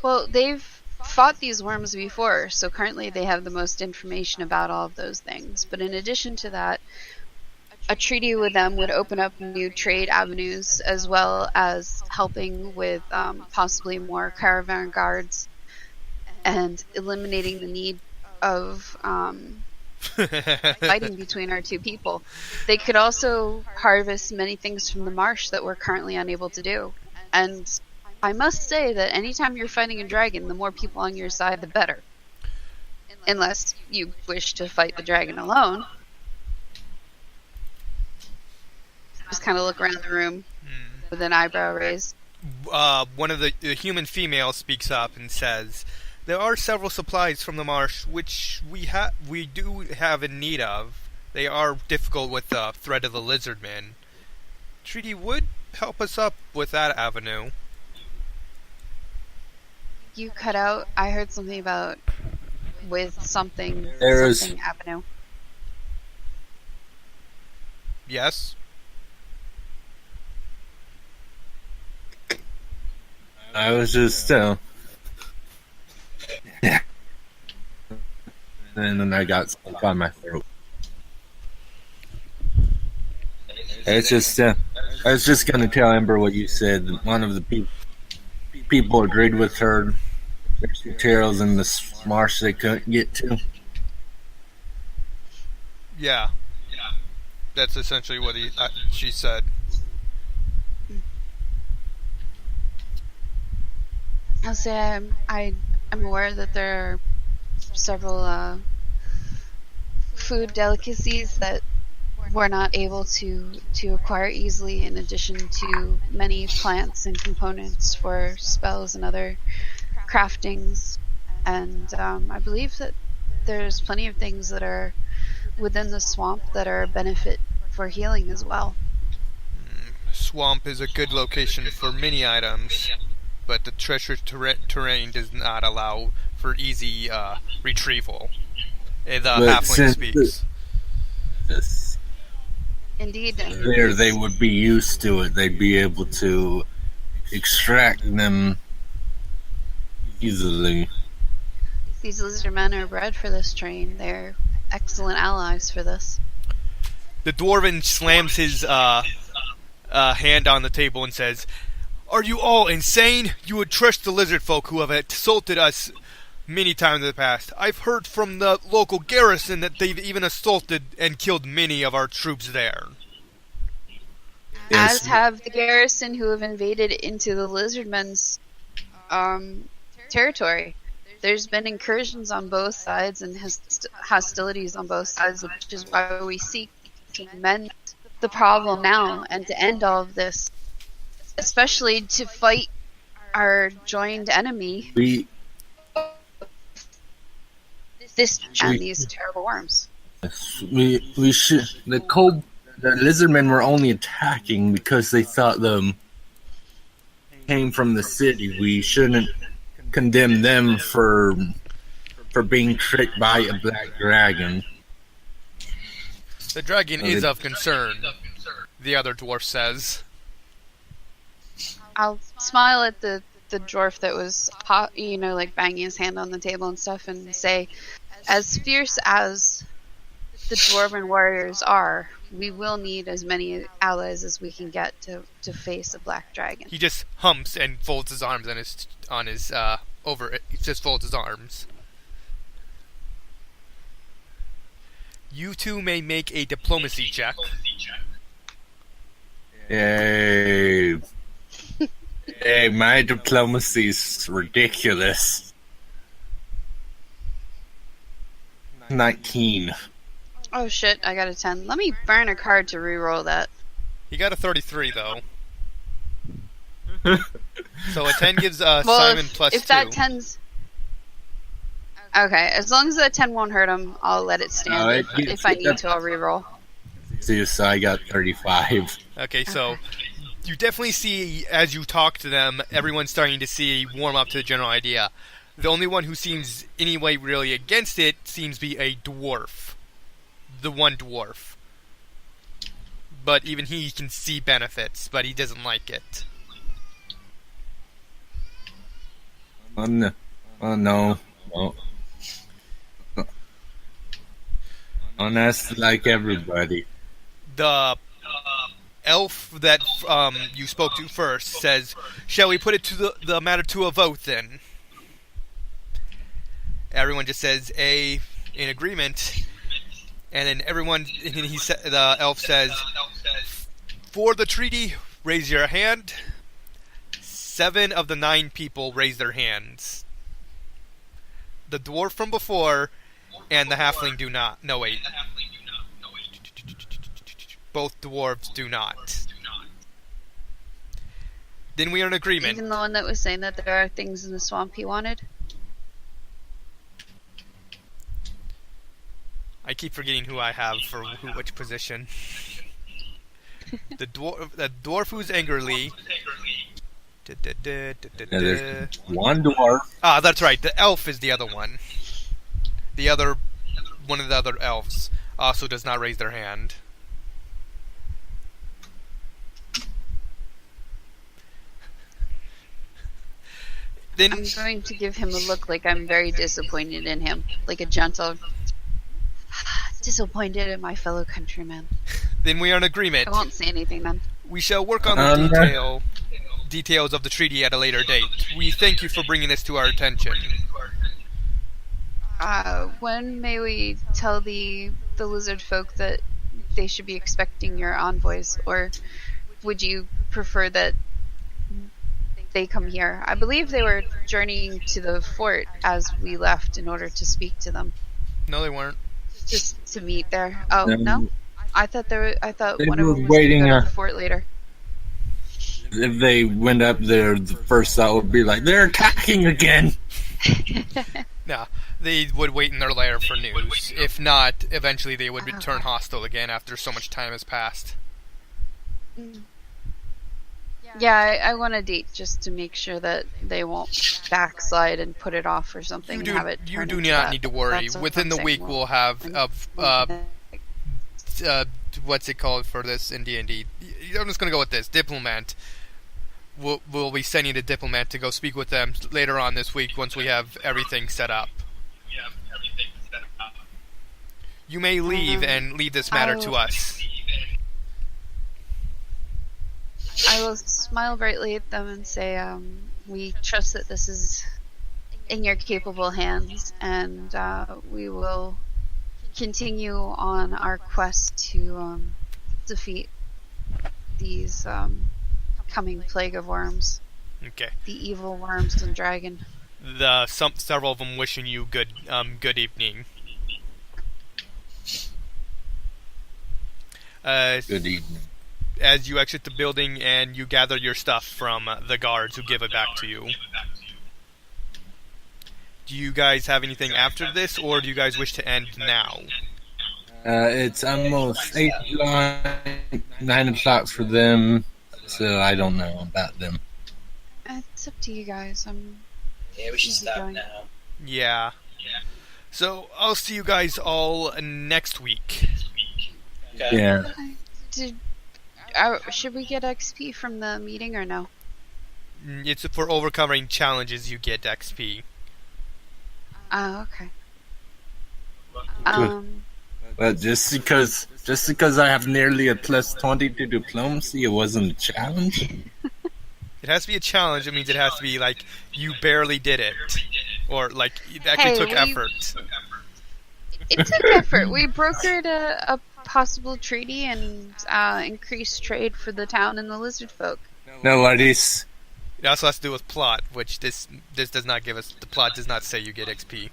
Well, they've fought these worms before, so currently they have the most information about all of those things. But in addition to that, a treaty with them would open up new trade avenues, as well as helping with possibly more caravan guards and eliminating the need of fighting between our two people. They could also harvest many things from the marsh that we're currently unable to do. And I must say that anytime you're fighting a dragon, the more people on your side, the better. Unless you wish to fight the dragon alone. Just kind of look around the room with an eyebrow raised. One of the human females speaks up and says, "There are several supplies from the marsh which we do have in need of. They are difficult with the threat of the lizard men. Treaty would help us up with that avenue." You cut out. I heard something about with something avenue. Yes. I was just yeah. And then I got stuck on my throat. It's just I was just gonna tell Ember what you said. One of the people agreed with her. There's materials in this marsh they couldn't get to. Yeah. That's essentially what she said. I'll say I'm aware that there are several food delicacies that we're not able to acquire easily, in addition to many plants and components for spells and other craftings. And I believe that there's plenty of things that are within the swamp that are a benefit for healing as well. Swamp is a good location for many items, but the treacherous terrain does not allow for easy retrieval. The halfling speaks. Yes. Indeed. There they would be used to it. They'd be able to extract them easily. These lizard men are bred for this terrain. They're excellent allies for this. The dwarven slams his hand on the table and says, Are you all insane? You would trust the lizard folk who have assaulted us many times in the past. I've heard from the local garrison that they've even assaulted and killed many of our troops there. As have the garrison who have invaded into the lizardmen's territory. There's been incursions on both sides and hostilities on both sides, which is why we seek to mend the problem now and to end all of this, especially to fight our joined enemy, these terrible worms. We should. The lizardmen were only attacking because they thought them came from the city. We shouldn't condemn them for being tricked by a black dragon. The dragon is of concern, the other dwarf says. I'll smile at the dwarf that was, like banging his hand on the table and stuff, and say, as fierce as the dwarven warriors are, we will need as many allies as we can get to face a black dragon. He just humps and folds his arms he just folds his arms. You two may make a diplomacy check. Yay. Hey, my diplomacy's ridiculous. 19. Oh shit, I got a 10. Let me burn a card to re-roll that. He got a 33, though. So a 10 gives well, Simon plus 2. If that 10's... Okay, as long as that 10 won't hurt him, I'll let it stand. If I need to, I'll re-roll. So I got 35. Okay, so you definitely see, as you talk to them, everyone's starting to warm up to the general idea. The only one who seems anyway really against it seems to be a dwarf. The one dwarf. But even he can see benefits, but he doesn't like it. Oh no. Honest like everybody. The elf that you spoke to first says, "Shall we put it to the matter to a vote then?" Everyone just says A in agreement, and then the elf says, "For the treaty, raise your hand." 7 of the 9 people raise their hands. The dwarf from before and the halfling do not. No, wait. Both dwarves do not. Then we are in agreement. Even the one that was saying that there are things in the swamp he wanted? I keep forgetting who I have for which position. The dwarf who's angrily... There's one dwarf. Ah, that's right. The elf is the other one. One of the other elves also does not raise their hand. Then I'm going to give him a look like I'm very disappointed in him, like a gentle disappointed in my fellow countrymen. Then we are in agreement. I won't say anything then. We shall work on the details of the treaty at a later date. We thank you for bringing this to our attention. When may we tell the lizard folk that they should be expecting your envoys, or would you prefer that they come here? I believe they were journeying to the fort as we left in order to speak to them. No, they weren't. Just to meet there. Oh, no? I thought one of them was waiting going to the fort later. If they went up there, the first thought would be like, they're attacking again. No, they would wait in their lair for news. If not, eventually they would turn hostile again after so much time has passed. Yeah, I want a date just to make sure that they won't backslide and put it off or something. You do not need to worry. Within the week, we'll have what's it called for this in D&D? I'm just going to go with this. Diplomat. We'll be sending a diplomat to go speak with them later on this week once we have everything set up. You may leave and leave this matter to us. I will smile brightly at them and say, we trust that this is in your capable hands, and we will continue on our quest to defeat these coming plague of worms. Okay. The evil worms and dragon. Several of them wishing you good evening. Good evening. As you exit the building and you gather your stuff from the guards who give it back to you. Do you guys have anything after this, or do you guys wish to end now? It's almost 9 o'clock for them, so I don't know about them. It's up to you guys. Yeah, we should stop now. Yeah. So, I'll see you guys all next week. Okay. Yeah. Should we get XP from the meeting or no? It's for overcoming challenges you get XP. Oh, okay. But just because I have nearly a plus 20 to diplomacy, it wasn't a challenge. It has to be a challenge. It means it has to be like you barely did it, or like it actually took effort. It took effort. We brokered a possible treaty and increased trade for the town and the lizard folk. No worries. It also has to do with plot, which this does not give us. The plot does not say you get XP.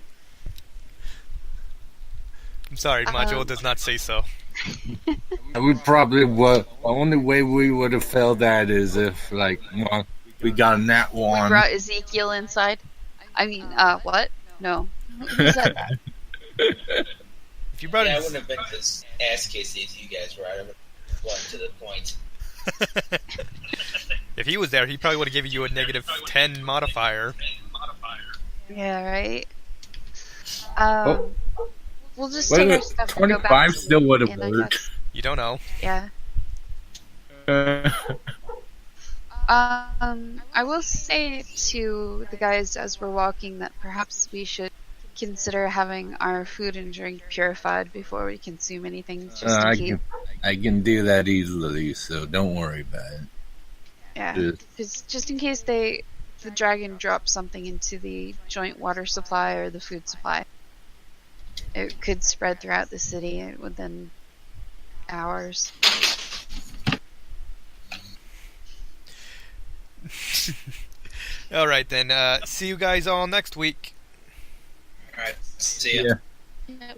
I'm sorry, module does not say so. We probably would. The only way we would have felt that is if, like, we got a nat one. We brought Ezekiel inside. I mean, what? No. Who said that? If you brought I wouldn't have been this ass kissy if you guys were. I would have gone to the point. If he was there, he probably would have given you a negative 10 modifier. Yeah, right? We'll just Wait, take our stuff and go back 25 to still would the have inn, I worked. guess. You don't know. Yeah. I will say to the guys as we're walking that perhaps we should consider having our food and drink purified before we consume anything, just to keep. I can do that easily, so don't worry about it. Yeah, just in case the dragon drops something into the joint water supply or the food supply, it could spread throughout the city within hours. Alright then, see you guys all next week. Alright, see ya. Yep.